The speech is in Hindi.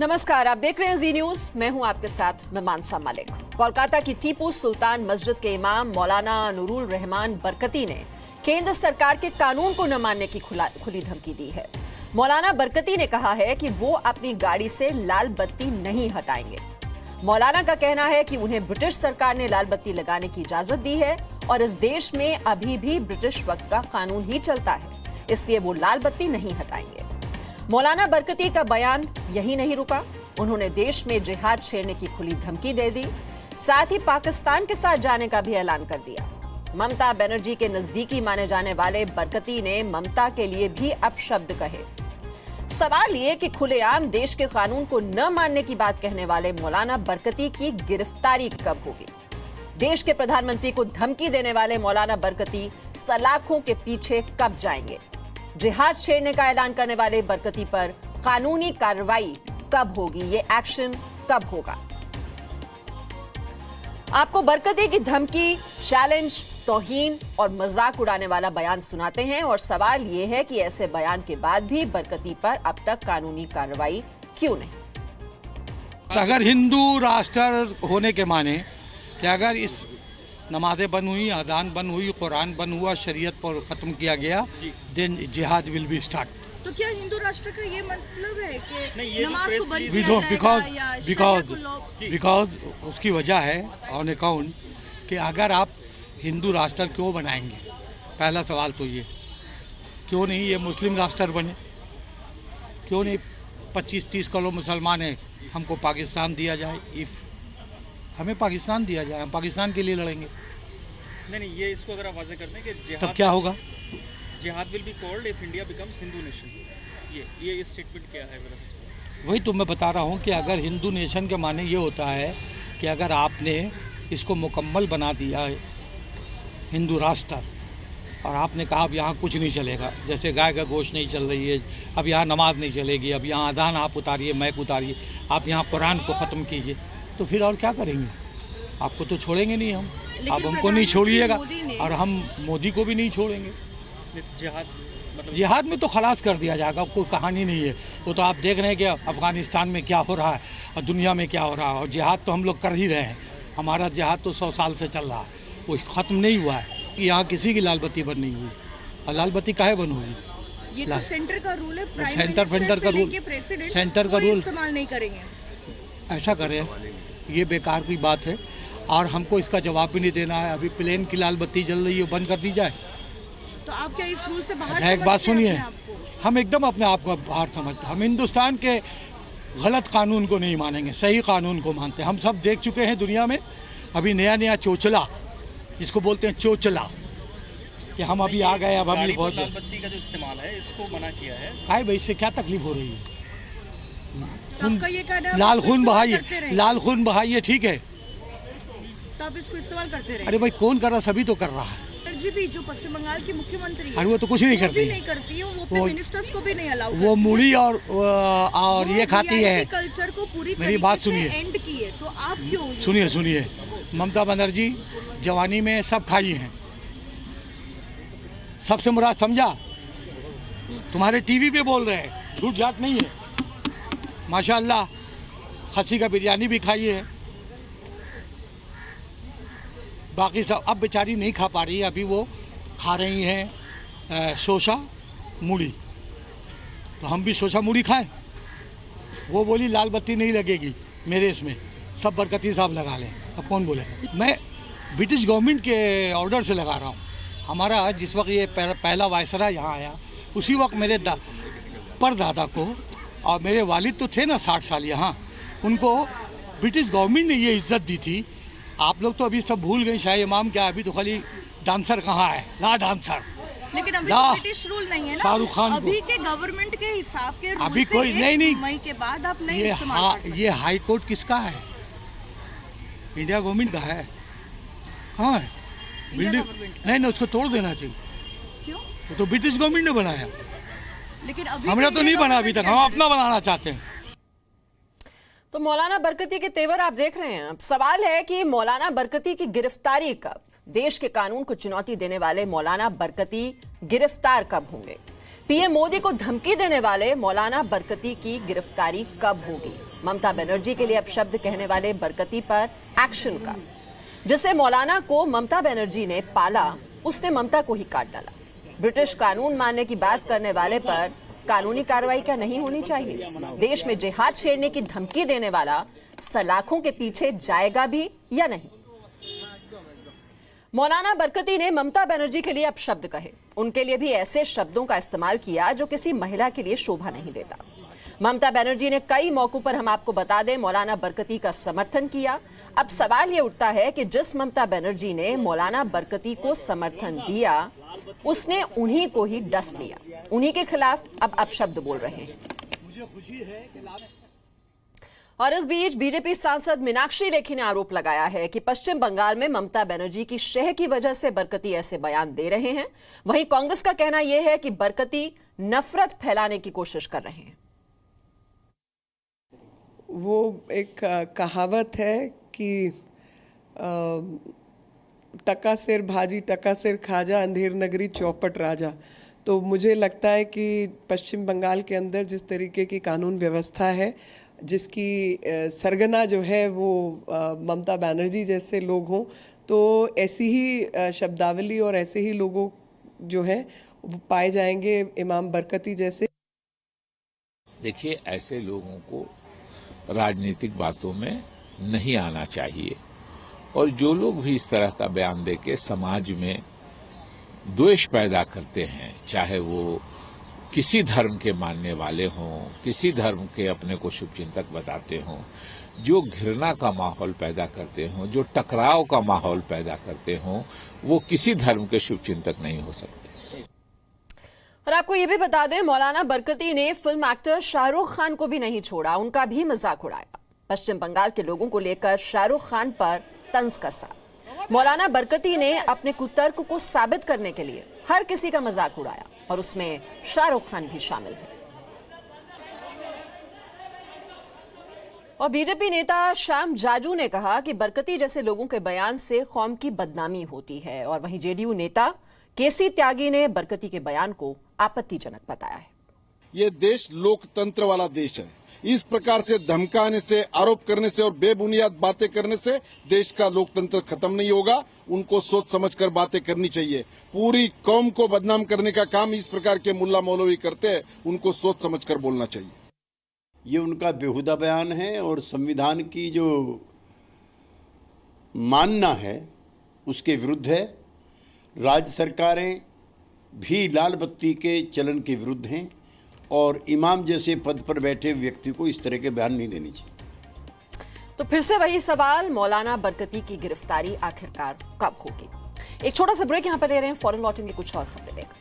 नमस्कार, आप देख रहे हैं जी न्यूज। मैं हूं आपके साथ मैं मानसा मलिक। कोलकाता की टीपू सुल्तान मस्जिद के इमाम मौलाना नूरुल रहमान बरकती ने केंद्र सरकार के कानून को न मानने की खुली धमकी दी है। मौलाना बरकती ने कहा है कि वो अपनी गाड़ी से लाल बत्ती नहीं हटाएंगे। मौलाना का कहना है कि उन्हें ब्रिटिश सरकार ने लाल बत्ती लगाने की इजाजत दी है और इस देश में अभी भी ब्रिटिश वक्त का कानून ही चलता है, इसलिए वो लाल बत्ती नहीं हटाएंगे। मौलाना बरकती का बयान यही नहीं रुका, उन्होंने देश में जिहाद छेड़ने की खुली धमकी दे दी, साथ ही पाकिस्तान के साथ जाने का भी ऐलान कर दिया। ममता बनर्जी के नजदीकी माने जाने वाले बरकती ने ममता के लिए भी अपशब्द कहे। सवाल ये कि खुलेआम देश के कानून को न मानने की बात कहने वाले मौलाना बरकती की गिरफ्तारी कब होगी? देश के प्रधानमंत्री को धमकी देने वाले मौलाना बरकती सलाखों के पीछे कब जाएंगे? जिहाद छेड़ने का ऐलान करने वाले बरकती पर कानूनी कार्रवाई कब होगी? ये एक्शन कब होगा? आपको बरकती की धमकी, चैलेंज, तौहीन और मजाक उड़ाने वाला बयान सुनाते हैं और सवाल यह है कि ऐसे बयान के बाद भी बरकती पर अब तक कानूनी कार्रवाई क्यों नहीं? अगर हिंदू राष्ट्र होने के माने कि अगर इस नमाज़ें बंद हुई, अजान बंद हुई, कुरान बंद हुआ, शरीयत पर ख़त्म किया गया, देन जिहाद विल बी स्टार्ट। तो क्या हिंदू राष्ट्र का ये मतलब है कि नमाज को बंद वी किया डोंट जाएगा बिकॉज उसकी वजह है ऑन अकाउंट कि अगर आप हिंदू राष्ट्र क्यों बनाएंगे, पहला सवाल तो ये, क्यों नहीं ये मुस्लिम राष्ट्र बने? क्यों नहीं 25-30 करोड़ मुसलमान हैं, हमको पाकिस्तान दिया जाए? इफ़ हमें पाकिस्तान दिया जाए, हम पाकिस्तान के लिए लड़ेंगे। नहीं, ये इसको अगर आप वाज़ेह करते हैं कि जिहाद, तब क्या होगा? जिहाद will be called if India becomes Hindu nation. ये स्टेटमेंट क्या है जरा? वही तो मैं बता रहा हूँ कि अगर हिंदू नेशन के माने ये होता है कि अगर आपने इसको मुकम्मल बना दिया है हिंदू राष्ट्र और आपने कहा अब यहाँ कुछ नहीं चलेगा, जैसे गाय का गोश्त नहीं चल रही है, अब यहाँ नमाज नहीं चलेगी, अब यहाँ अजान आप उतारिए, मैक उतारिए, आप यहाँ कुरान को ख़त्म कीजिए, तो फिर और क्या करेंगे? आपको तो छोड़ेंगे नहीं हम, आप हमको नहीं छोड़िएगा और हम मोदी को भी नहीं छोड़ेंगे। जिहाद में तो खलास कर दिया जाएगा, कोई कहानी नहीं है। वो तो आप देख रहे हैं कि अफ़गानिस्तान में क्या हो रहा है और दुनिया में क्या हो रहा है, और जिहाद तो हम लोग कर ही रहे हैं। हमारा जिहाद तो 100 साल से चल रहा है, वो ख़त्म नहीं हुआ है। यहाँ किसी की लाल बत्ती बंद नहीं हुई, और लाल बत्ती काहे बंद होगी? ये तो सेंटर का रूल है, सेंटर का रूल, सेंटर का रूल इस्तेमाल नहीं करेंगे। ऐसा करें, ये बेकार की बात है और हमको इसका जवाब भी नहीं देना है। अभी प्लेन की लाल बत्ती जल रही है, बंद कर दी जाए। तो आप क्या इस रूल से बाहर? अच्छा, एक बात सुनिए, हम एकदम अपने आप को बाहर समझते हैं। हम हिंदुस्तान के गलत कानून को नहीं मानेंगे, सही कानून को मानते हैं। हम सब देख चुके हैं दुनिया में, अभी नया चोचला, जिसको बोलते हैं चोचला, कि हम अभी आ गए, अब हम ये बहुत लाल बत्ती का जो इस्तेमाल है इसको मना किया है। भाई भाई इससे क्या तकलीफ हो रही है? आपका ये कहना है लाल खून बहाइए, ठीक है, तो आप इसको इस्तेमाल करते रहे। अरे भाई कौन कर रहा? सभी तो कर रहा है। भी जो पश्चिम बंगाल की मुख्यमंत्री है, अरे वो तो कुछ नहीं करती, नहीं करती है, वो अपने मिनिस्टर्स को भी नहीं अलाउ करती। वो मूली और ये खाती है। कल्चर को पूरी मेरी बात सुनिए, एंड की है, तो आप क्यों? सुनिए, ममता बनर्जी जवानी में सब खाई हैं, सबसे मुराद समझा। तुम्हारे टीवी पे बोल रहे हैं, झूठ जाट नहीं है। माशाअल्लाह खस्सी का बिरयानी भी खाई है, बाकी सब अब बेचारी नहीं खा पा रही है। अभी वो खा रही हैं शोशा मूढ़ी, तो हम भी शोशा मूढ़ी खाएं। वो बोली लाल बत्ती नहीं लगेगी मेरे इसमें, सब बरकती साहब लगा लें। अब कौन बोले? मैं ब्रिटिश गवर्नमेंट के ऑर्डर से लगा रहा हूँ। हमारा जिस वक्त ये पहला वायसरा यहाँ आया, उसी वक्त मेरे परदादा को, और मेरे वालिद तो थे ना 60 साल यहाँ, उनको ब्रिटिश गवर्नमेंट ने ये इज्जत दी थी। आप लोग तो अभी सब भूल गए, शाह इमाम क्या, अभी तो खाली डांसर कहाँ है, ला डांसर। लेकिन अभी तो ब्रिटिश रूल नहीं है ना, शाहरुख खान अभी के गवर्नमेंट के हिसाब के रूल अभी से कोई नहीं मई के बाद आप नहीं इस्तेमाल कर सकते। ये हाई कोर्ट किसका है? इंडिया गवर्नमेंट का है। कहाँ है बिल्डिंग? नहीं, उसको तोड़ देना चाहिए। क्यों? वो तो ब्रिटिश गवर्नमेंट ने बनाया, लेकिन अभी हमने तो नहीं बना अभी तक, हम अपना बनाना चाहते हैं। तो मौलाना बरकती के तेवर आप देख रहे हैं। अब सवाल है कि मौलाना बरकती की गिरफ्तारी कब? देश के कानून को चुनौती देने वाले मौलाना बरकती गिरफ्तार कब होंगे? पीएम मोदी को धमकी देने वाले मौलाना बरकती की गिरफ्तारी कब होगी? ममता बनर्जी के लिए अपशब्द कहने वाले बरकती पर एक्शन का। जिसे मौलाना को ममता बनर्जी ने पाला, उसने ममता को ही काट डाला। ब्रिटिश कानून मानने की बात करने वाले पर कानूनी कार्रवाई क्या नहीं होनी चाहिए? देश में जिहाद छेड़ने की धमकी देने वाला सलाखों के पीछे जाएगा भी या नहीं? मौलाना बरकती ने ममता बनर्जी के लिए अपशब्द कहे, उनके लिए भी ऐसे शब्दों का इस्तेमाल किया जो किसी महिला के लिए शोभा नहीं देता। ममता बनर्जी ने कई मौकों पर, हम आपको बता दें, मौलाना बरकती का समर्थन किया। अब सवाल यह उठता है कि जिस ममता बनर्जी ने मौलाना बरकती को समर्थन दिया, उसने उन्हीं को ही डस लिया, उन्हीं के खिलाफ अब अपशब्द बोल रहे हैं। और इस बीच बीजेपी सांसद मीनाक्षी लेखी ने आरोप लगाया है कि पश्चिम बंगाल में ममता बनर्जी की शह की वजह से बरकती ऐसे बयान दे रहे हैं। वहीं कांग्रेस का कहना यह है कि बरकती नफरत फैलाने की कोशिश कर रहे हैं। वो एक कहावत है कि टका सिर भाजी टका सिर खाजा, अंधेर नगरी चौपट राजा। तो मुझे लगता है कि पश्चिम बंगाल के अंदर जिस तरीके की कानून व्यवस्था है, जिसकी सरगना जो है वो ममता बनर्जी जैसे लोग हों, तो ऐसी ही शब्दावली और ऐसे ही लोगों जो हैं वो पाए जाएंगे इमाम बरकती जैसे। देखिए, ऐसे लोगों को राजनीतिक बातों में नहीं आना चाहिए, और जो लोग भी इस तरह का बयान देके समाज में द्वेष पैदा करते हैं, चाहे वो किसी धर्म के मानने वाले हों, किसी धर्म के अपने को शुभचिंतक बताते हों, जो घृणा का माहौल पैदा करते हों, जो टकराव का माहौल पैदा करते हों, वो किसी धर्म के शुभचिंतक नहीं हो सकते। और आपको ये भी बता दें, मौलाना बरकती ने फिल्म एक्टर शाहरुख खान को भी नहीं छोड़ा, उनका भी मजाक उड़ाया। पश्चिम बंगाल के लोगों को लेकर शाहरुख खान पर तंज कसा। मौलाना बरकती ने अपने कुतर्क को साबित करने के लिए हर किसी का मजाक उड़ाया, और उसमें शाहरुख खान भी शामिल है। और बीजेपी नेता श्याम जाजू ने कहा कि बरकती जैसे लोगों के बयान से कौम की बदनामी होती है। और वहीं जेडीयू नेता केसी त्यागी ने बरकती के बयान को आपत्तिजनक बताया है। ये देश लोकतंत्र वाला देश है। इस प्रकार से धमकाने से, आरोप करने से और बेबुनियाद बातें करने से देश का लोकतंत्र खत्म नहीं होगा। उनको सोच समझकर बातें करनी चाहिए। पूरी कौम को बदनाम करने का काम इस प्रकार के मुल्ला मौलवी करते हैं, उनको सोच समझकर बोलना चाहिए। ये उनका बेहुदा बयान है और संविधान की जो मानना है उसके विरुद्ध है। राज्य सरकारें भी लाल बत्ती के चलन के विरुद्ध हैं, और इमाम जैसे पद पर बैठे व्यक्ति को इस तरह के बयान नहीं देने चाहिए। तो फिर से वही सवाल, मौलाना बरकती की गिरफ्तारी आखिरकार कब होगी? एक छोटा सा ब्रेक यहां पर ले रहे हैं, फौरन लौटेंगे कुछ और खबरें लेकर।